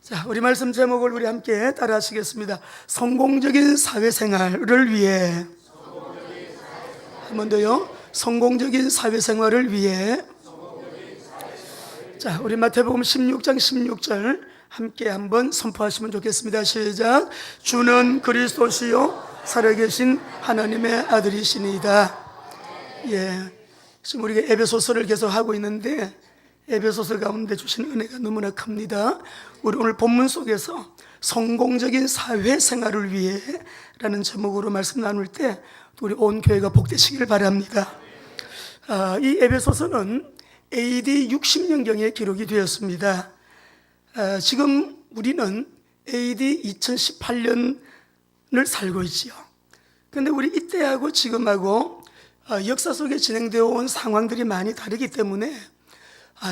자, 우리 말씀 제목을 우리 함께 따라 하시겠습니다. 성공적인 사회생활을 위해. 한 번 더요. 성공적인 사회생활을 위해. 자, 우리 마태복음 16장 16절 함께 한번 선포하시면 좋겠습니다. 시작. 주는 그리스도시요 살아계신 하나님의 아들이시니이다. 예, 지금 우리가 에베소서를 계속 하고 있는데 에베소서 가운데 주신 은혜가 너무나 큽니다. 우리 오늘 본문 속에서 성공적인 사회생활을 위해 라는 제목으로 말씀 나눌 때 우리 온 교회가 복되시기를 바랍니다. 이 에베소서는 AD 60년경에 기록이 되었습니다. 지금 우리는 AD 2018년을 살고 있지요. 그런데 우리 이때하고 지금하고 역사 속에 진행되어 온 상황들이 많이 다르기 때문에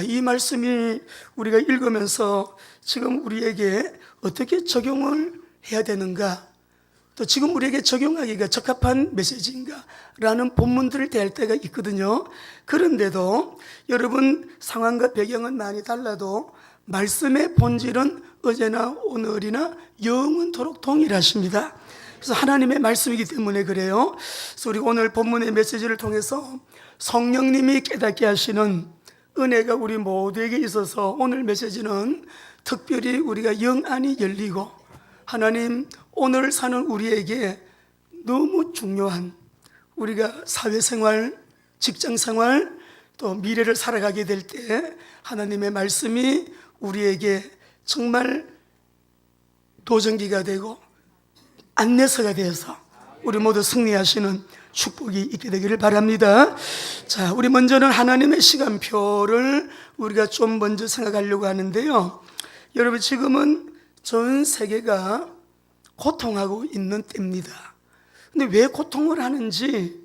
이 말씀이 우리가 읽으면서 지금 우리에게 어떻게 적용을 해야 되는가, 또 지금 우리에게 적용하기가 적합한 메시지인가 라는 본문들을 대할 때가 있거든요. 그런데도 여러분 상황과 배경은 많이 달라도 말씀의 본질은 어제나 오늘이나 영원토록 동일하십니다. 그래서 하나님의 말씀이기 때문에 그래요. 그래서 우리 오늘 본문의 메시지를 통해서 성령님이 깨닫게 하시는 은혜가 우리 모두에게 있어서 오늘 메시지는 특별히 우리가 영안이 열리고 하나님 오늘 사는 우리에게 너무 중요한 우리가 사회생활, 직장생활 또 미래를 살아가게 될 때 하나님의 말씀이 우리에게 정말 도전기가 되고 안내서가 되어서 우리 모두 승리하시는 축복이 있게 되기를 바랍니다. 자, 우리 먼저는 하나님의 시간표를 우리가 좀 먼저 생각하려고 하는데요. 여러분 지금은 전 세계가 고통하고 있는 때입니다. 근데 왜 고통을 하는지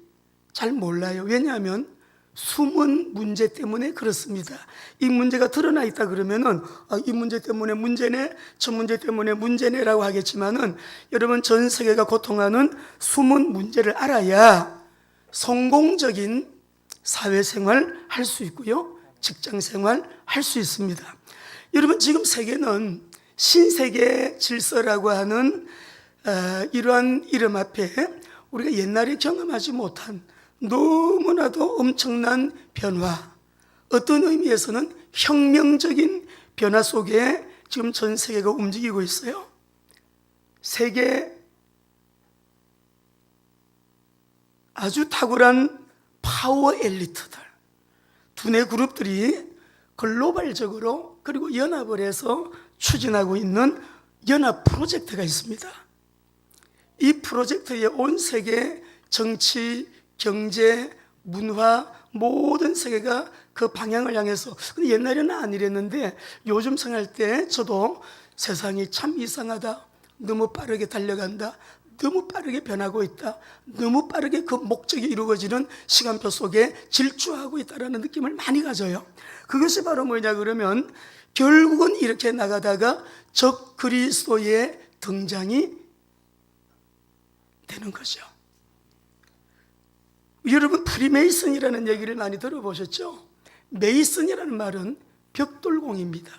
잘 몰라요. 왜냐하면 숨은 문제 때문에 그렇습니다. 이 문제가 드러나 있다 그러면은 이 문제 때문에 문제네, 저 문제 때문에 문제네라고 하겠지만은 여러분 전 세계가 고통하는 숨은 문제를 알아야 성공적인 사회생활 할 수 있고요, 직장생활 할 수 있습니다. 여러분 지금 세계는 신세계 질서라고 하는 이러한 이름 앞에 우리가 옛날에 경험하지 못한 너무나도 엄청난 변화, 어떤 의미에서는 혁명적인 변화 속에 지금 전 세계가 움직이고 있어요. 세계 아주 탁월한 파워 엘리트들, 두뇌 그룹들이 글로벌적으로 그리고 연합을 해서 추진하고 있는 연합 프로젝트가 있습니다. 이 프로젝트에 온 세계 정치, 경제, 문화 모든 세계가 그 방향을 향해서, 근데 옛날에는 안 이랬는데 요즘 생각할 때 저도 세상이 참 이상하다, 너무 빠르게 달려간다, 너무 빠르게 변하고 있다, 너무 빠르게 그 목적이 이루어지는 시간표 속에 질주하고 있다는 느낌을 많이 가져요. 그것이 바로 뭐냐 그러면 결국은 이렇게 나가다가 적 그리스도의 등장이 되는 거죠. 여러분 프리메이슨이라는 얘기를 많이 들어보셨죠? 메이슨이라는 말은 벽돌공입니다.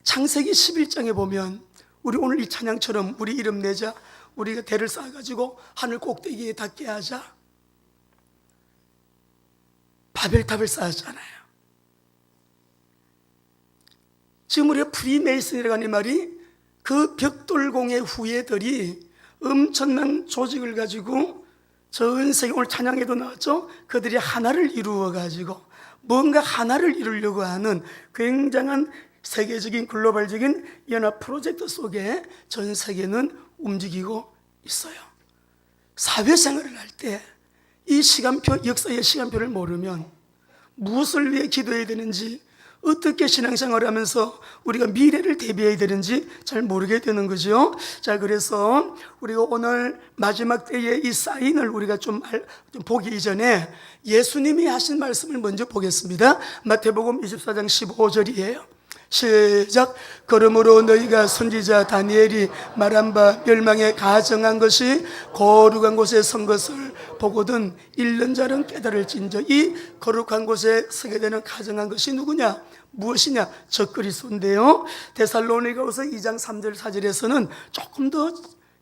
창세기 11장에 보면 우리 오늘 이 찬양처럼 우리 이름 내자, 우리가 대를 쌓아가지고 하늘 꼭대기에 닿게 하자, 바벨탑을 쌓았잖아요. 지금 우리가 프리메이슨이라고 하는 말이 그 벽돌공의 후예들이 엄청난 조직을 가지고 전 세계, 오늘 찬양에도 나왔죠? 그들이 하나를 이루어 가지고 뭔가 하나를 이루려고 하는 굉장한 세계적인 글로벌적인 연합 프로젝트 속에 전 세계는 움직이고 있어요. 사회생활을 할 때 이 시간표, 역사의 시간표를 모르면 무엇을 위해 기도해야 되는지, 어떻게 신앙생활을 하면서 우리가 미래를 대비해야 되는지 잘 모르게 되는 거죠. 자, 그래서 우리가 오늘 마지막 때의 이 사인을 우리가 좀 보기 이전에 예수님이 하신 말씀을 먼저 보겠습니다. 마태복음 24장 15절이에요. 시작. 그러므로 너희가 선지자 다니엘이 말한 바 멸망에 가정한 것이 거룩한 곳에 선 것을 보거든 읽는 자는 깨달을진저. 이 거룩한 곳에 서게 되는 가정한 것이 누구냐? 무엇이냐? 저 그리스도인데요. 데살로니가후서 2장 3절 4절에서는 조금 더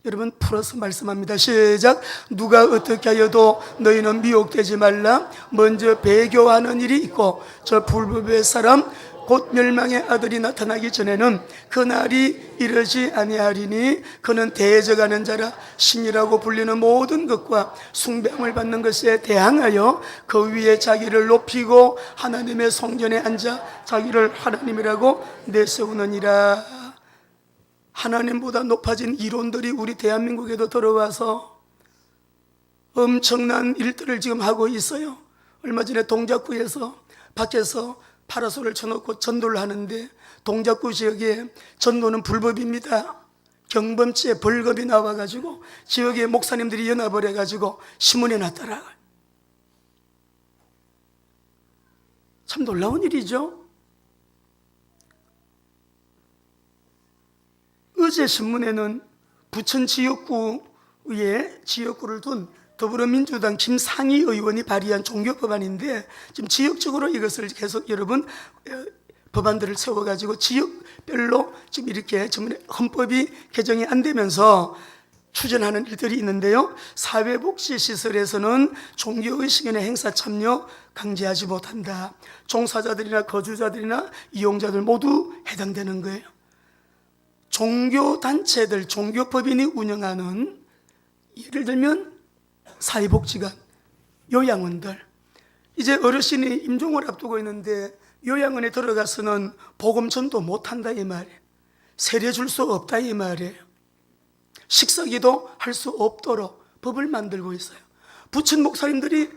여러분 풀어서 말씀합니다. 시작. 누가 어떻게 하여도 너희는 미혹되지 말라. 먼저 배교하는 일이 있고 저 불법의 사람 곧 멸망의 아들이 나타나기 전에는 그 날이 이르지 아니하리니 그는 대적하는 자라 신이라고 불리는 모든 것과 숭배함을 받는 것에 대항하여 그 위에 자기를 높이고 하나님의 성전에 앉아 자기를 하나님이라고 내세우느니라. 하나님보다 높아진 이론들이 우리 대한민국에도 들어와서 엄청난 일들을 지금 하고 있어요. 얼마 전에 동작구에서 밖에서 파라솔을 쳐놓고 전도를 하는데 동작구 지역에 전도는 불법입니다. 경범죄 벌금이 나와가지고 지역의 목사님들이 연합을 해가지고 신문에 났더라. 참 놀라운 일이죠. 어제 신문에는 부천 지역구에 지역구를 둔 더불어민주당 김상희 의원이 발의한 종교법안인데 지금 지역적으로 이것을 계속 여러분 법안들을 세워가지고 지역별로 지금 이렇게 헌법이 개정이 안 되면서 추진하는 일들이 있는데요. 사회복지시설에서는 종교의식이나 행사 참여 강제하지 못한다. 종사자들이나 거주자들이나 이용자들 모두 해당되는 거예요. 종교단체들, 종교법인이 운영하는 예를 들면 사회복지관, 요양원들, 이제 어르신이 임종을 앞두고 있는데 요양원에 들어가서는 복음 전도 못한다 이 말이에요. 세례 줄 수 없다 이 말이에요. 식사기도 할 수 없도록 법을 만들고 있어요. 부천 목사님들이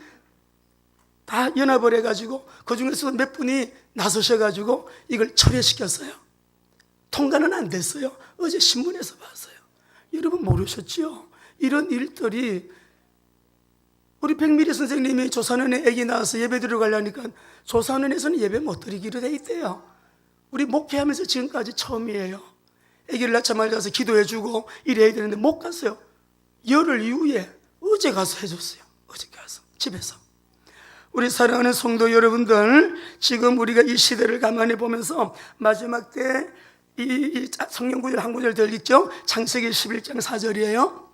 다 연합을 해가지고 그 중에서 몇 분이 나서셔가지고 이걸 철회시켰어요. 통과는 안 됐어요. 어제 신문에서 봤어요. 여러분 모르셨죠? 이런 일들이 우리 백미리 선생님이 조산원에 애기 낳아서 예배 드려가려니까 조산원에서는 예배 못 드리기로 돼 있대요. 우리 목회하면서 지금까지 처음이에요. 애기를 낳자마자 가서 기도해주고 이래야 되는데 못 갔어요. 열흘 이후에 어제 가서 해줬어요. 어제 가서 집에서. 우리 사랑하는 성도 여러분들, 지금 우리가 이 시대를 가만히 보면서 마지막 때 이 성경 구절 한 구절 더 읽죠. 창세기 11장 4절이에요.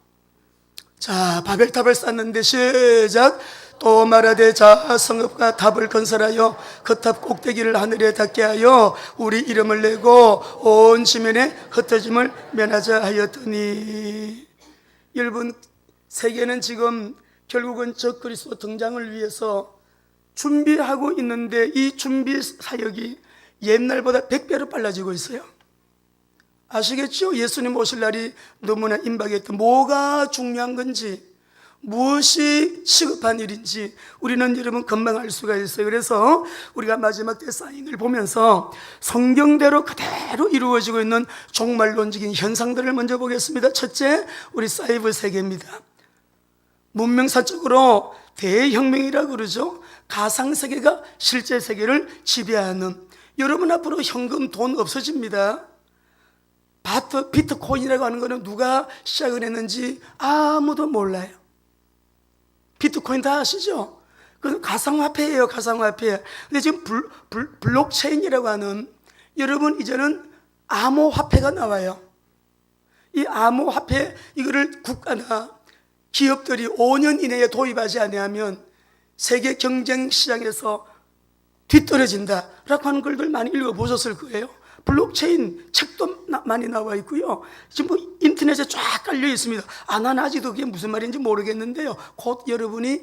자, 바벨탑을 쌓는데 시작. 또 말하되 자 성읍과 탑을 건설하여 그 탑 꼭대기를 하늘에 닿게 하여 우리 이름을 내고 온 지면에 흩어짐을 면하자 하였더니. 여러분, 세계는 지금 결국은 저 그리스도 등장을 위해서 준비하고 있는데 이 준비 사역이 옛날보다 100배로 빨라지고 있어요. 아시겠죠? 예수님 오실 날이 너무나 임박했던, 뭐가 중요한 건지, 무엇이 시급한 일인지 우리는 여러분 금방 알 수가 있어요. 그래서 우리가 마지막 때 사인을 보면서 성경대로 그대로 이루어지고 있는 종말론적인 현상들을 먼저 보겠습니다. 첫째, 우리 사이버 세계입니다. 문명사적으로 대혁명이라고 그러죠. 가상세계가 실제 세계를 지배하는. 여러분 앞으로 현금 돈 없어집니다. 비트코인이라고 하는 거는 누가 시작을 했는지 아무도 몰라요. 비트코인 다 아시죠? 그건 가상화폐예요. 가상화폐. 근데 지금 블록체인이라고 하는, 여러분 이제는 암호화폐가 나와요. 이 암호화폐, 이거를 국가나 기업들이 5년 이내에 도입하지 않으면 세계 경쟁 시장에서 뒤떨어진다라고 하는 글들 많이 읽어보셨을 거예요. 블록체인 책도 많이 나와 있고요. 지금 뭐 인터넷에 쫙 깔려 있습니다. 난 아직도 그게 무슨 말인지 모르겠는데요. 곧 여러분이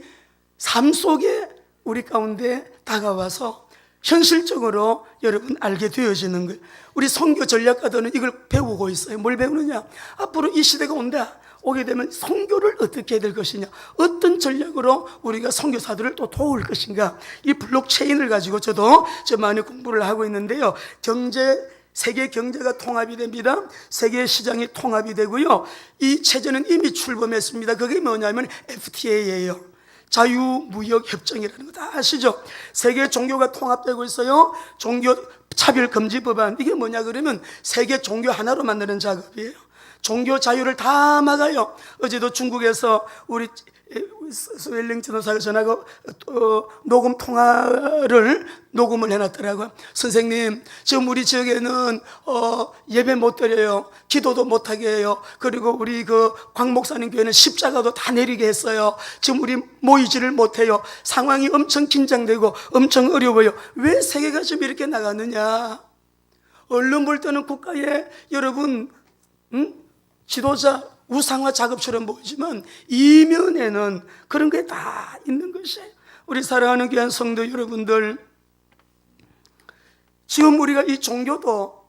삶 속에 우리 가운데 다가와서 현실적으로 여러분 알게 되어지는 거예요. 우리 선교 전략가들은 이걸 배우고 있어요. 뭘 배우느냐? 앞으로 이 시대가 온다. 오게 되면 선교를 어떻게 해야 될 것이냐, 어떤 전략으로 우리가 선교사들을 또 도울 것인가, 이 블록체인을 가지고 저도 많이 공부를 하고 있는데요. 세계 경제가 통합이 됩니다. 세계 시장이 통합이 되고요. 이 체제는 이미 출범했습니다. 그게 뭐냐면 FTA예요. 자유무역협정이라는 거 다 아시죠? 세계 종교가 통합되고 있어요. 종교 차별금지법안, 이게 뭐냐 그러면 세계 종교 하나로 만드는 작업이에요. 종교 자유를 다 막아요. 어제도 중국에서 우리 스웰링 전도사가 전하고 녹음 통화를 녹음을 해놨더라고요. 선생님, 지금 우리 지역에는 예배 못 드려요. 기도도 못하게 해요. 그리고 우리 그 광 목사님 교회는 십자가도 다 내리게 했어요. 지금 우리 모이지를 못해요. 상황이 엄청 긴장되고 엄청 어려워요. 왜 세계가 지금 이렇게 나가느냐? 얼른 볼 때는 국가에 여러분 지도자 우상화 작업처럼 보이지만 이면에는 그런 게 다 있는 것이에요. 우리 사랑하는 귀한 성도 여러분들, 지금 우리가 이 종교도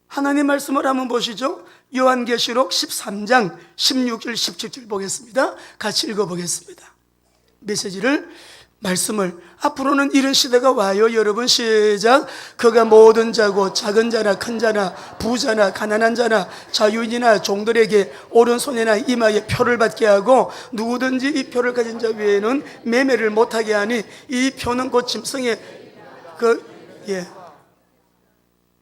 하나님 말씀을 한번 보시죠. 요한계시록 13장 16절 17절 보겠습니다. 같이 읽어보겠습니다. 메시지를 말씀을, 앞으로는 이런 시대가 와요. 여러분 시작. 그가 모든 자고 작은 자나 큰 자나 부자나 가난한 자나 자유인이나 종들에게 오른손이나 이마에 표를 받게 하고 누구든지 이 표를 가진 자 외에는 매매를 못하게 하니, 이 표는 곧 짐승의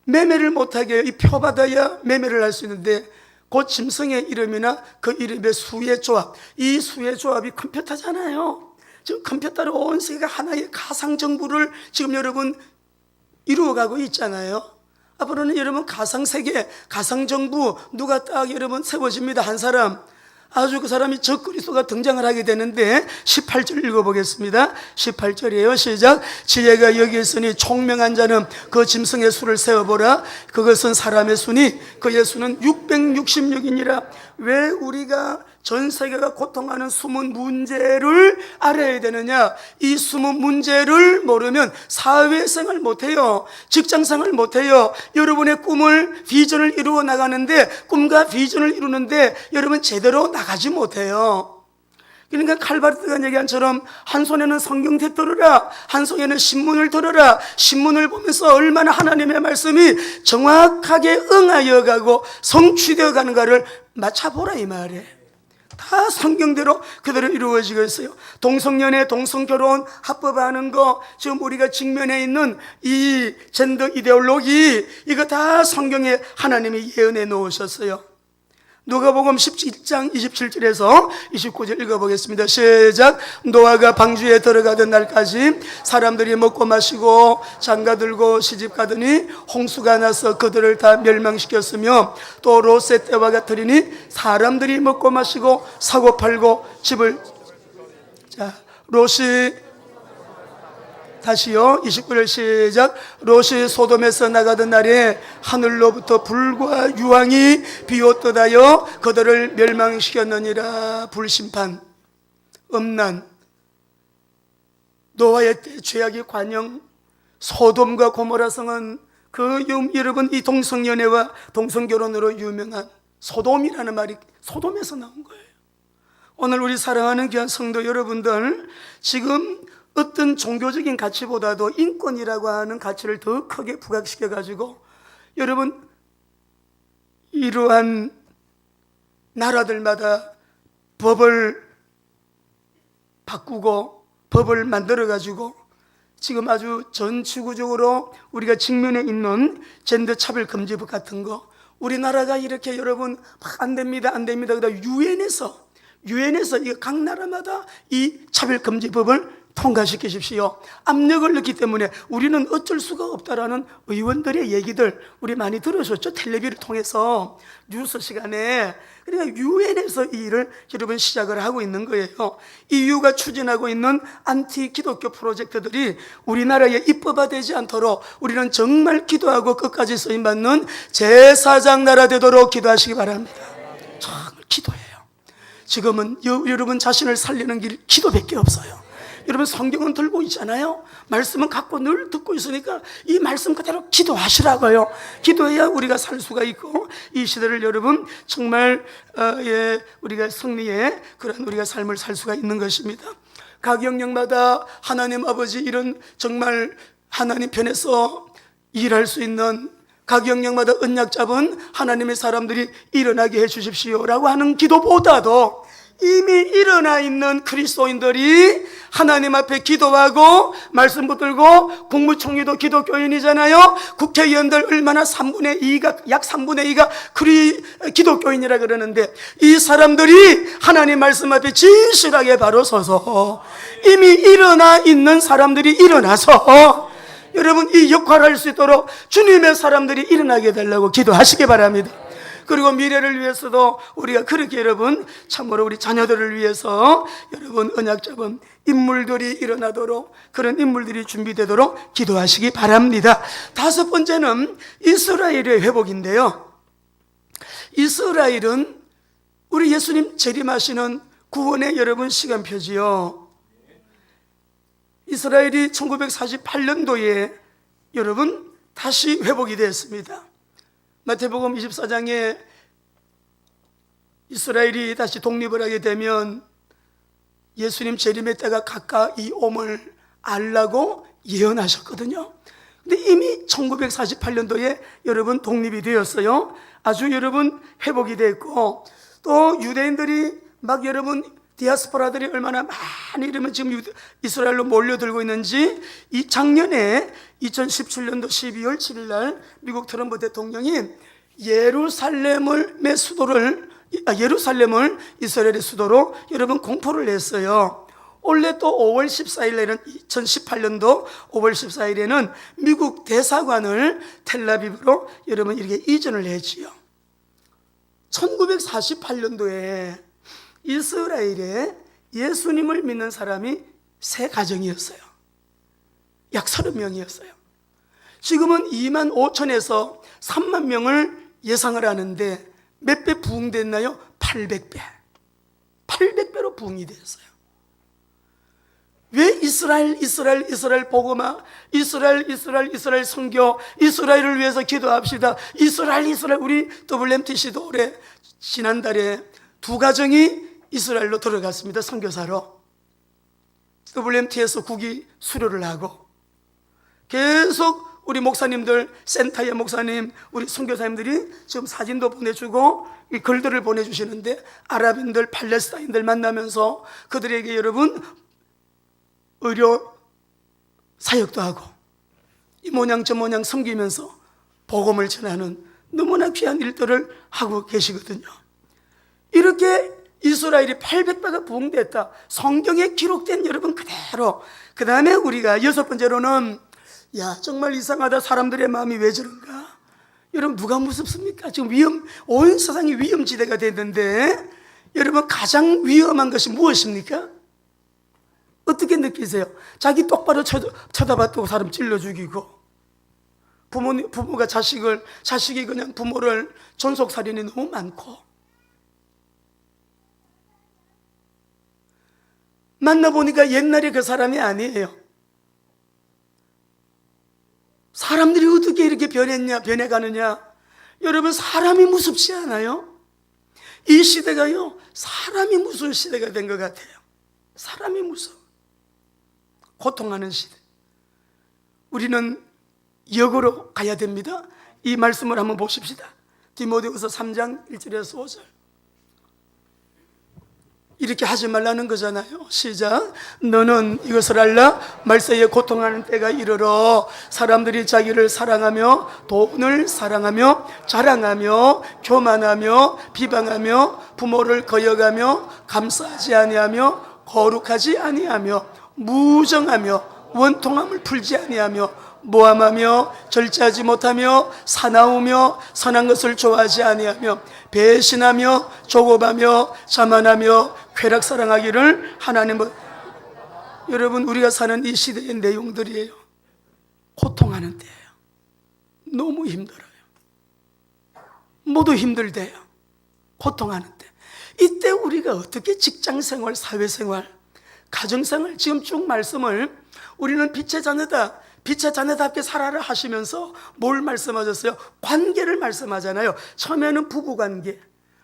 매매를 못하게 해요. 이 표 받아야 매매를 할 수 있는데 곧 짐승의 이름이나 그 이름의 수의 조합, 이 수의 조합이 컴퓨터잖아요. 지금 컴퓨터로 온 세계가 하나의 가상정부를 지금 여러분 이루어가고 있잖아요. 앞으로는 여러분 가상세계, 가상정부 누가 딱 여러분 세워집니다. 한 사람, 아주 그 사람이 적그리스도가 등장을 하게 되는데 18절 읽어보겠습니다. 18절이에요. 시작. 지혜가 여기 있으니 총명한 자는 그 짐승의 수를 세어보라. 그것은 사람의 수니 그의 수는 666이니라. 왜 우리가 전 세계가 고통하는 숨은 문제를 알아야 되느냐? 이 숨은 문제를 모르면 사회생활 못해요. 직장생활 못해요. 여러분의 꿈을, 비전을 이루어 나가는데, 꿈과 비전을 이루는데 여러분 제대로 나가지 못해요. 그러니까 칼바르트가 얘기한 처럼 한 손에는 성경책 들어라, 한 손에는 신문을 들어라. 신문을 보면서 얼마나 하나님의 말씀이 정확하게 응하여 가고 성취되어 가는가를 맞춰보라 이 말이에요. 다 성경대로 그대로 이루어지고 있어요. 동성연애, 동성결혼 합법화하는 거, 지금 우리가 직면해 있는 이 젠더 이데올로기, 이거 다 성경에 하나님이 예언해 놓으셨어요. 누가복음 17장 27절에서 29절 읽어보겠습니다. 시작. 노아가 방주에 들어가던 날까지 사람들이 먹고 마시고 장가들고 시집가더니 홍수가 나서 그들을 다 멸망시켰으며, 또 롯의 때와 같으리니 사람들이 먹고 마시고 사고 팔고 집을, 롯이, 다시요. 29절 시작. 롯이 소돔에서 나가던 날에 하늘로부터 불과 유황이 비옷듯하여 그들을 멸망시켰느니라. 불심판, 음란, 노아의 때 죄악의 관영, 소돔과 고모라 성은 여러분 이 동성연애와 동성결혼으로 유명한 소돔이라는 말이 소돔에서 나온 거예요. 오늘 우리 사랑하는 귀한 성도 여러분들, 지금 어떤 종교적인 가치보다도 인권이라고 하는 가치를 더 크게 부각시켜가지고 여러분 이러한 나라들마다 법을 바꾸고 법을 만들어가지고 지금 아주 전 지구적으로 우리가 직면해 있는 젠더 차별 금지법 같은 거, 우리나라가 이렇게 여러분 안 됩니다 안 됩니다 그러다 유엔에서 이거 각 나라마다 이 차별 금지법을 통과시키십시오. 압력을 넣기 때문에 우리는 어쩔 수가 없다라는 의원들의 얘기들 우리 많이 들으셨죠? 텔레비를 통해서 뉴스 시간에. 그러니까 유엔에서 이 일을 여러분 시작을 하고 있는 거예요. EU가 추진하고 있는 안티 기독교 프로젝트들이 우리나라에 입법화되지 않도록 우리는 정말 기도하고 끝까지 쓰임받는 제4장 나라 되도록 기도하시기 바랍니다. 정말 기도해요. 지금은 여러분 자신을 살리는 길 기도밖에 없어요. 여러분 성경은 들고 있잖아요. 말씀은 갖고 늘 듣고 있으니까 이 말씀 그대로 기도하시라고요. 기도해야 우리가 살 수가 있고 이 시대를 여러분 정말 우리가 승리의 그런 우리가 삶을 살 수가 있는 것입니다. 각 영역마다 하나님 아버지 이런 정말 하나님 편에서 일할 수 있는 각 영역마다 언약 잡은 하나님의 사람들이 일어나게 해 주십시오라고 하는 기도보다도 이미 일어나 있는 그리스도인들이 하나님 앞에 기도하고 말씀 붙들고 국무총리도 기독교인이잖아요. 국회의원들 얼마나 3분의 2가 약 3분의 2가 기독교인이라 그러는데 이 사람들이 하나님 말씀 앞에 진실하게 바로 서서 이미 일어나 있는 사람들이 일어나서 여러분 이 역할을 할 수 있도록 주님의 사람들이 일어나게 해달라고 기도하시기 바랍니다. 그리고 미래를 위해서도 우리가 그렇게 여러분 참으로 우리 자녀들을 위해서 여러분 언약 잡은 인물들이 일어나도록 그런 인물들이 준비되도록 기도하시기 바랍니다. 다섯 번째는 이스라엘의 회복인데요. 이스라엘은 우리 예수님 재림하시는 구원의 여러분 시간표지요. 이스라엘이 1948년도에 여러분 다시 회복이 되었습니다. 마태복음 24장에 이스라엘이 다시 독립을 하게 되면 예수님 재림의 때가 가까이 옴을 알라고 예언하셨거든요. 근데 이미 1948년도에 여러분 독립이 되었어요. 아주 여러분 회복이 됐고 또 유대인들이 막 여러분 디아스포라들이 얼마나 많이 이러면 지금 이스라엘로 몰려들고 있는지 이 작년에 2017년도 12월 7일 날 미국 트럼프 대통령이 예루살렘을 이스라엘의 수도로 여러분 공포를 했어요. 원래 또 5월 14일에는 2018년도 5월 14일에는 미국 대사관을 텔라비브로 여러분 이렇게 이전을 했지요. 1948년도에 이스라엘에 예수님을 믿는 사람이 3가정이었어요. 약 30명이었어요. 지금은 2만 5천에서 3만 명을 예상을 하는데 몇 배 부흥됐나요? 800배. 800배로 부흥이 되었어요. 왜 이스라엘 복음화, 이스라엘 선교, 이스라엘을 위해서 기도합시다. 이스라엘 우리 WMTC도 올해 지난달에 2가정이 이스라엘로 들어갔습니다. 선교사로. WMT에서 국위 수료를 하고 계속 우리 목사님들, 센터의 목사님, 우리 선교사님들이 지금 사진도 보내주고 이 글들을 보내주시는데 아랍인들, 팔레스타인들 만나면서 그들에게 여러분 의료 사역도 하고 이 모양 저 모양 섬기면서 복음을 전하는 너무나 귀한 일들을 하고 계시거든요. 이렇게 이스라엘이 800배가 부흥됐다. 성경에 기록된 여러분 그대로. 그 다음에 우리가 6번째로는 야 정말 이상하다. 사람들의 마음이 왜 저런가? 여러분 누가 무섭습니까? 지금 온 세상이 위험지대가 됐는데 여러분 가장 위험한 것이 무엇입니까? 어떻게 느끼세요? 자기 똑바로 쳐다봤다고 사람 찔러 죽이고 부모가 자식이 그냥 부모를 존속살인이 너무 많고 만나보니까 옛날에 그 사람이 아니에요. 사람들이 어떻게 이렇게 변해가느냐. 여러분 사람이 무섭지 않아요? 이 시대가요 사람이 무서운 시대가 된 것 같아요. 사람이 무서워. 고통하는 시대. 우리는 역으로 가야 됩니다. 이 말씀을 한번 보십시다. 디모데후서 3장 1절에서 5절. 이렇게 하지 말라는 거잖아요. 시작. 너는 이것을 알라. 말세에 고통하는 때가 이르러 사람들이 자기를 사랑하며 돈을 사랑하며 자랑하며 교만하며 비방하며 부모를 거역하며 감싸지 아니하며 거룩하지 아니하며 무정하며 원통함을 풀지 아니하며 모함하며 절제하지 못하며 사나우며 선한 것을 좋아하지 아니하며 배신하며 조급하며 자만하며 쾌락사랑하기를 하나님은. 여러분 우리가 사는 이 시대의 내용들이에요. 고통하는 때예요. 너무 힘들어요. 모두 힘들대요. 고통하는 때. 이때 우리가 어떻게 직장생활, 사회생활, 가정생활 지금 쭉 말씀을 우리는 빛의 자녀다, 빛의 자녀답게 살아라 하시면서 뭘 말씀하셨어요? 관계를 말씀하잖아요. 처음에는 부부관계,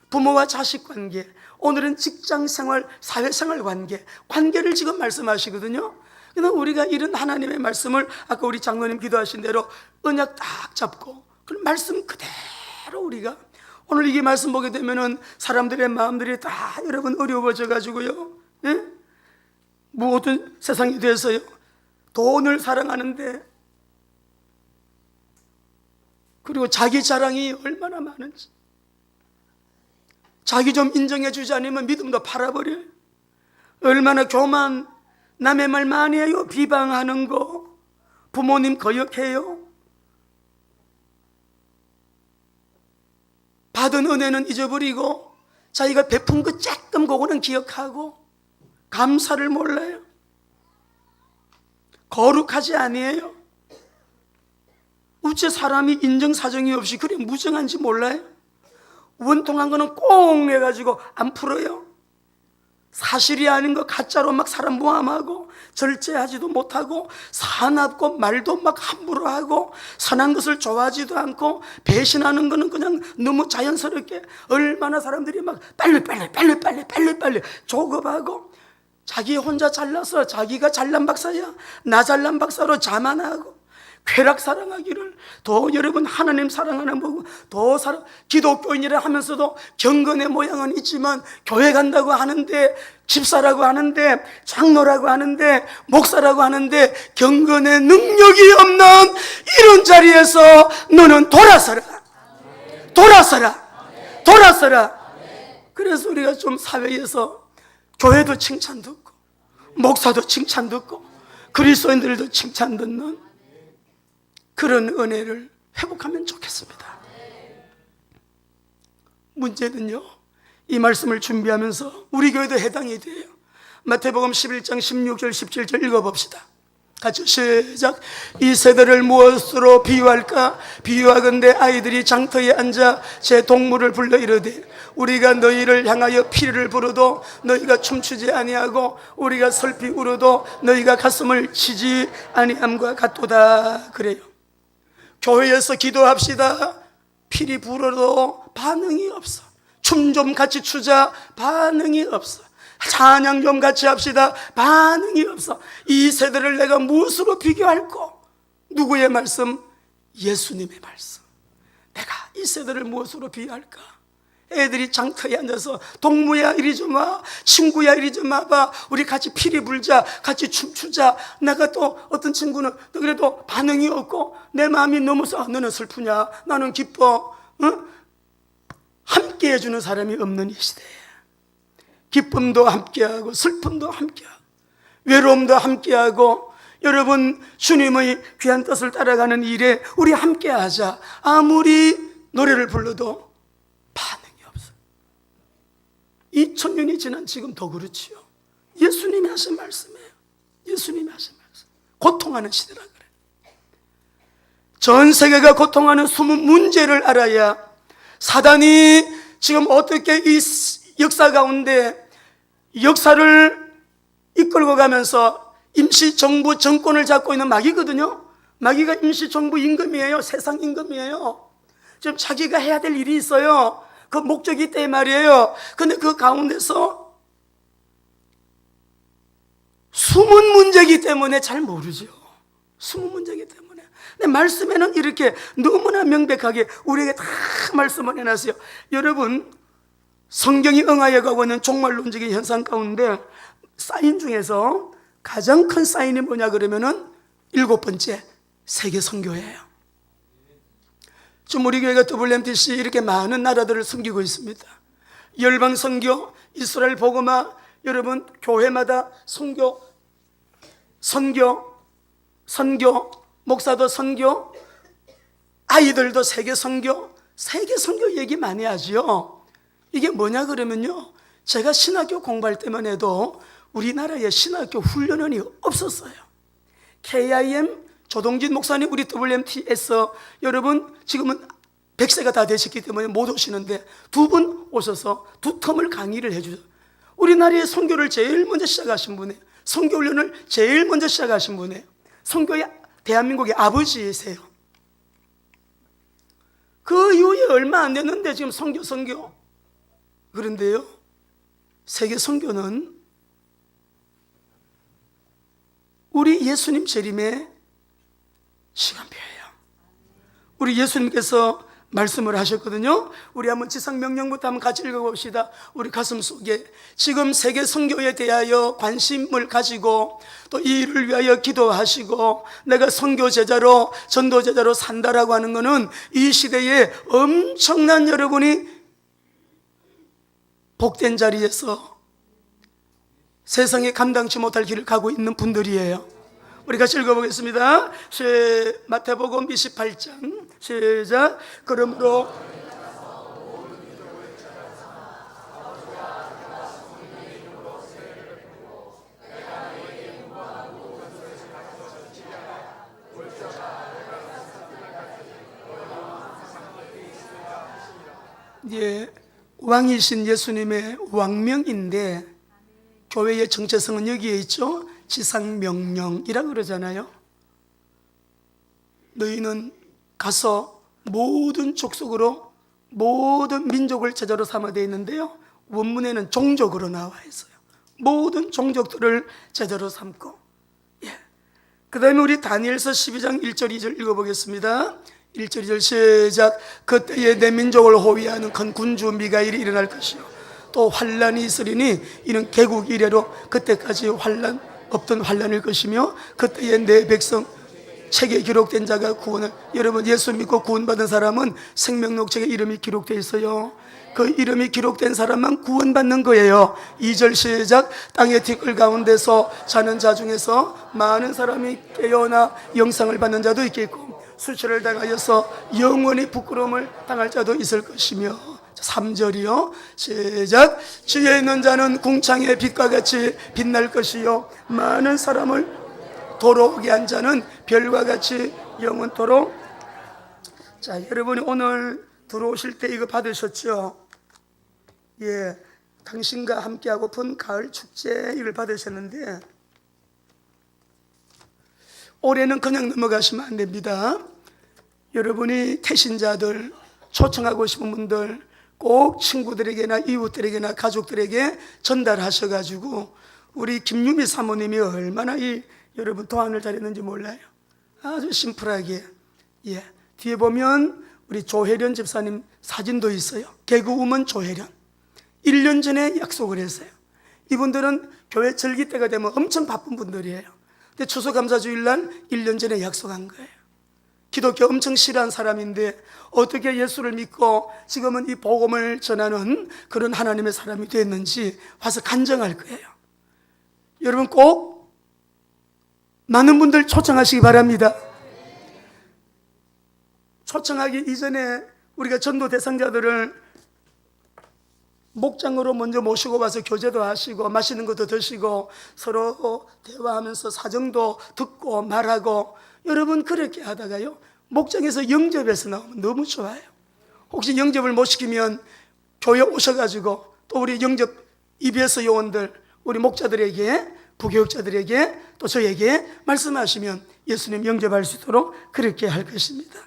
부모와 자식관계, 오늘은 직장생활, 사회생활 관계를 지금 말씀하시거든요. 그러나 우리가 이런 하나님의 말씀을 아까 우리 장로님 기도하신 대로 언약 딱 잡고 그 말씀 그대로 우리가 오늘 이게 말씀 보게 되면은 사람들의 마음들이 다 여러분 어려워져 가지고요, 예? 모든 세상에 대해서요 돈을 사랑하는데, 그리고 자기 자랑이 얼마나 많은지, 자기 좀 인정해 주지 않으면 믿음도 팔아버려요. 얼마나 교만, 남의 말 많이 해요. 비방하는 거, 부모님 거역해요. 받은 은혜는 잊어버리고 자기가 베푼 그 조금 그거는 기억하고 감사를 몰라요. 거룩하지 아니에요. 어째 사람이 인정사정이 없이 그래 무정한지 몰라요? 원통한 거는 꽁 해가지고 안 풀어요. 사실이 아닌 거 가짜로 막 사람 모함하고 절제하지도 못하고 사납고 말도 막 함부로 하고 선한 것을 좋아하지도 않고 배신하는 거는 그냥 너무 자연스럽게, 얼마나 사람들이 막 빨리 조급하고 자기 혼자 잘나서 자기가 잘난 박사야, 나 잘난 박사로 자만하고 쾌락 사랑하기를, 더 여러분 하나님 사랑하는 법, 더 기독교인이라 하면서도 경건의 모양은 있지만 교회 간다고 하는데, 집사라고 하는데, 장로라고 하는데, 목사라고 하는데 경건의 능력이 없는 이런 자리에서 너는 돌아서라. 그래서 우리가 좀 사회에서 교회도 칭찬 듣고 목사도 칭찬 듣고 그리스도인들도 칭찬 듣는 그런 은혜를 회복하면 좋겠습니다. 문제는요, 이 말씀을 준비하면서 우리 교회도 해당이 돼요. 마태복음 11장 16절 17절 읽어봅시다. 같이 시작. 이 세대를 무엇으로 비유할까? 비유하건대 아이들이 장터에 앉아 제 동물을 불러 이르되 우리가 너희를 향하여 피리를 부르도 너희가 춤추지 아니하고 우리가 슬피 울어도 너희가 가슴을 치지 아니함과 같도다. 그래요. 교회에서 기도합시다. 피리 불어도 반응이 없어. 춤 좀 같이 추자. 반응이 없어. 찬양 좀 같이 합시다. 반응이 없어. 이 세대를 내가 무엇으로 비교할꼬? 누구의 말씀? 예수님의 말씀. 내가 이 세대를 무엇으로 비교할까? 애들이 장터에 앉아서 동무야 이리 좀 와, 친구야 이리 좀 와봐, 우리 같이 피리 불자, 같이 춤추자. 내가 또 어떤 친구는 그래도 반응이 없고 내 마음이 너무 너는 슬프냐, 나는 기뻐. 응? 함께 해주는 사람이 없는 이 시대에 기쁨도 함께하고 슬픔도 함께하고 외로움도 함께하고, 여러분 주님의 귀한 뜻을 따라가는 일에 우리 함께하자. 아무리 노래를 불러도 반응이 없어요. 2000년이 지난 지금 더 그렇지요. 예수님이 하신 말씀이에요. 예수님이 하신 말씀. 고통하는 시대라 그래. 전 세계가 고통하는 숨은 문제를 알아야 사단이 지금 어떻게 이 역사 가운데 역사를 이끌고 가면서 임시정부 정권을 잡고 있는 마귀거든요. 마귀가 임시정부 임금이에요. 세상 임금이에요. 지금 자기가 해야 될 일이 있어요. 그 목적이 있대 말이에요. 근데 그 가운데서 숨은 문제이기 때문에 잘 모르죠. 숨은 문제이기 때문에. 근데 말씀에는 이렇게 너무나 명백하게 우리에게 다 말씀을 해놨어요. 여러분, 성경이 응하여 가고 있는 종말론적인 현상 가운데 사인 중에서 가장 큰 사인이 뭐냐 그러면은 7번째 세계 선교예요. 지금 우리 교회가 WMTC 이렇게 많은 나라들을 섬기고 있습니다. 열방 선교, 이스라엘 복음화, 여러분 교회마다 선교, 목사도 선교, 아이들도 세계 선교 얘기 많이 하지요. 이게 뭐냐 그러면요, 제가 신학교 공부할 때만 해도 우리나라에 신학교 훈련원이 없었어요. KIM 조동진 목사님 우리 WMT에서 여러분 지금은 100세가 다 되셨기 때문에 못 오시는데 2분 오셔서 2텀을 강의를 해주죠. 우리나라의 선교를 제일 먼저 시작하신 분이에요. 선교 훈련을 제일 먼저 시작하신 분이에요. 선교의 대한민국의 아버지이세요. 그 이후에 얼마 안 됐는데 지금 선교. 그런데요, 세계 선교는 우리 예수님 재림의 시간표예요. 우리 예수님께서 말씀을 하셨거든요. 우리 한번 지상명령부터 한번 같이 읽어봅시다. 우리 가슴 속에 지금 세계 선교에 대하여 관심을 가지고 또 이 일을 위하여 기도하시고 내가 선교 제자로 전도 제자로 산다라고 하는 것은 이 시대에 엄청난 여러분이 복된 자리에서 세상에 감당치 못할 길을 가고 있는 분들이에요. 우리 같이 읽어보겠습니다. 마태복음 28장 시작. 그러므로 왕이신 예수님의 왕명인데 교회의 정체성은 여기에 있죠. 지상명령이라고 그러잖아요. 너희는 가서 모든 족속으로 모든 민족을 제자로 삼아 되어 있는데요, 원문에는 종족으로 나와 있어요. 모든 종족들을 제자로 삼고, 그 다음에 우리 다니엘서 12장 1절 2절 읽어보겠습니다. 1절 2절 시작. 그때에 내 민족을 호위하는 큰 군주 미가엘이 일어날 것이요 또 환란이 있으리니 이는 개국 이래로 그때까지 없던 환란일 것이며 그때에 내 백성 책에 기록된 자가 구원을, 여러분 예수 믿고 구원받은 사람은 생명록책에 이름이 기록되어 있어요. 그 이름이 기록된 사람만 구원받는 거예요. 2절 시작. 땅의 티끌 가운데서 자는 자 중에서 많은 사람이 깨어나 영상을 받는 자도 있겠고 수치를 당하여서 영원히 부끄러움을 당할 자도 있을 것이며 3절이요 시작. 지혜 있는 자는 궁창의 빛과 같이 빛날 것이요 많은 사람을 도로 오게 한 자는 별과 같이 영원토록. 자, 여러분이 오늘 들어오실 때 이거 받으셨죠? 당신과 함께하고픈 가을 축제 이걸 받으셨는데 올해는 그냥 넘어가시면 안 됩니다. 여러분이 태신자들, 초청하고 싶은 분들 꼭 친구들에게나 이웃들에게나 가족들에게 전달하셔가지고 우리 김유미 사모님이 얼마나 여러분 도안을 잘했는지 몰라요. 아주 심플하게. 뒤에 보면 우리 조혜련 집사님 사진도 있어요. 개그우먼 조혜련. 1년 전에 약속을 했어요. 이분들은 교회 절기 때가 되면 엄청 바쁜 분들이에요. 근데 추수감사주일날 1년 전에 약속한 거예요. 기독교 엄청 싫어한 사람인데 어떻게 예수를 믿고 지금은 이 복음을 전하는 그런 하나님의 사람이 됐는지 와서 간증할 거예요. 여러분 꼭 많은 분들 초청하시기 바랍니다. 초청하기 이전에 우리가 전도 대상자들을 목장으로 먼저 모시고 와서 교제도 하시고 맛있는 것도 드시고 서로 대화하면서 사정도 듣고 말하고, 여러분 그렇게 하다가요 목장에서 영접해서 나오면 너무 좋아요. 혹시 영접을 못 시키면 교회 오셔가지고 또 우리 영접 EBS 요원들 우리 목자들에게 부교육자들에게 또 저에게 말씀하시면 예수님 영접할 수 있도록 그렇게 할 것입니다.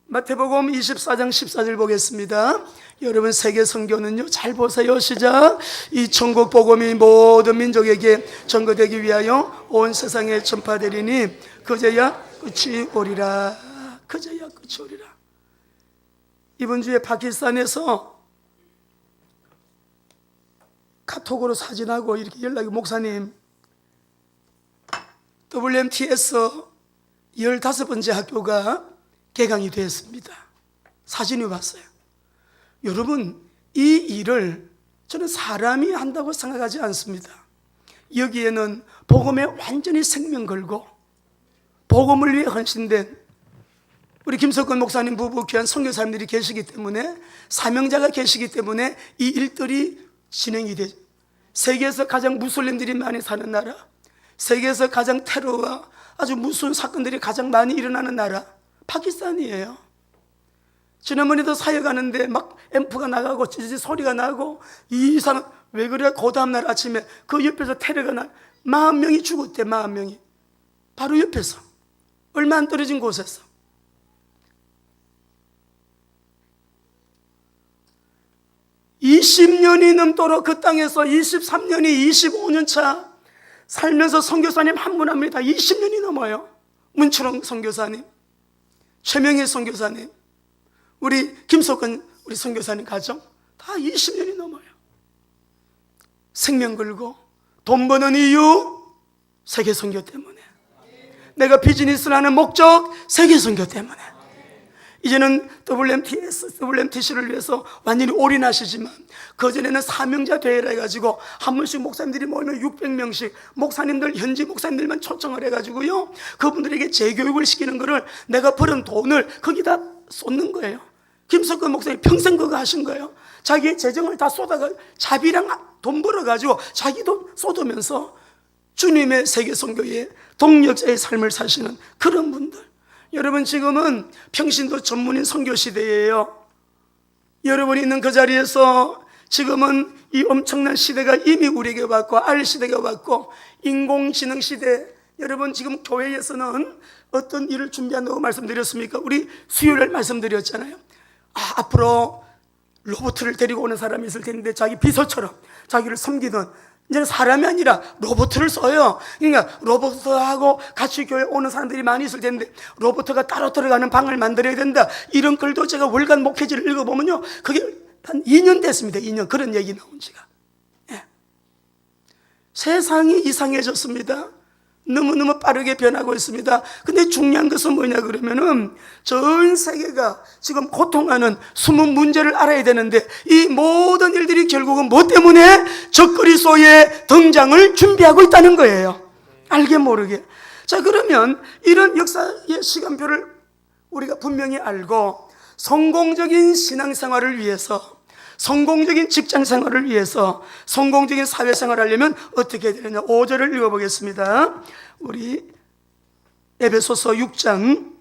마태복음 24장 14절 보겠습니다. 여러분 세계 선교는요, 잘 보세요. 시작. 이 천국 복음이 모든 민족에게 전거되기 위하여 온 세상에 전파되리니 그제야 끝이 오리라. 그제야 끝이 오리라. 이번 주에 파키스탄에서 카톡으로 사진하고 이렇게 연락이, 목사님 WMTS 15번째 학교가 개강이 되었습니다. 사진이 왔어요. 여러분 이 일을 저는 사람이 한다고 생각하지 않습니다. 여기에는 복음에 완전히 생명 걸고 복음을 위해 헌신된 우리 김석근 목사님 부부 귀한 선교사님들이 계시기 때문에, 사명자가 계시기 때문에 이 일들이 진행이 되죠. 세계에서 가장 무슬림들이 많이 사는 나라, 세계에서 가장 테러와 아주 무서운 사건들이 가장 많이 일어나는 나라 파키스탄이에요. 지난번에도 사역하는데 막 앰프가 나가고 찌릿 소리가 나고 이상, 왜 그래? 그 다음날 아침에 그 옆에서 테러가 나, 40명이 죽었대. 40명이 바로 옆에서, 얼마 안 떨어진 곳에서. (20년이) 넘도록 그 땅에서 23년이 25년 차 살면서 선교사님 한 분 합니다. 20년이 넘어요. 문철홍 선교사님, 최명희 선교사님, 우리 김석근 우리 선교사님 가정 다 20년이 넘어요. 생명 걸고 돈 버는 이유 세계 선교 때문에, 내가 비즈니스를 하는 목적 세계 선교 때문에. 이제는 WMTC를 위해서 완전히 올인하시지만 그전에는 사명자 대회를 해가지고 한 번씩 목사님들이 모이면 600명씩 목사님들, 현지 목사님들만 초청을 해가지고요, 그분들에게 재교육을 시키는 거를 내가 벌은 돈을 거기다 쏟는 거예요. 김석근 목사님 평생 그거 하신 거예요. 자기의 재정을 다 쏟아가, 자비랑 돈 벌어가지고 자기 돈 쏟으면서 주님의 세계 선교의 동력자의 삶을 사시는 그런 분들. 여러분, 지금은 평신도 전문인 선교 시대예요. 여러분이 있는 그 자리에서 지금은 이 엄청난 시대가 이미 우리에게 왔고, 알 시대가 왔고, 인공지능 시대. 여러분, 지금 교회에서는 어떤 일을 준비한다고 말씀드렸습니까? 우리 수요일에 말씀드렸잖아요. 앞으로 로봇을 데리고 오는 사람이 있을 텐데 자기 비서처럼 자기를 섬기던, 이제는 사람이 아니라 로봇을 써요. 그러니까 로봇하고 같이 교회 오는 사람들이 많이 있을 텐데 로봇가 따로 들어가는 방을 만들어야 된다. 이런 글도 제가 월간 목회지를 읽어보면요, 그게 한 2년 됐습니다. 2년. 그런 얘기 나온 지가. 예. 세상이 이상해졌습니다. 너무너무 빠르게 변하고 있습니다. 근데 중요한 것은 뭐냐 그러면은 전 세계가 지금 고통하는 숨은 문제를 알아야 되는데, 이 모든 일들이 결국은 뭐 때문에? 적그리스도의 등장을 준비하고 있다는 거예요. 알게 모르게. 자, 그러면 이런 역사의 시간표를 우리가 분명히 알고 성공적인 신앙생활을 위해서, 성공적인 직장생활을 위해서, 성공적인 사회생활을 하려면 어떻게 해야 되느냐. 5절을 읽어보겠습니다. 우리 에베소서 6장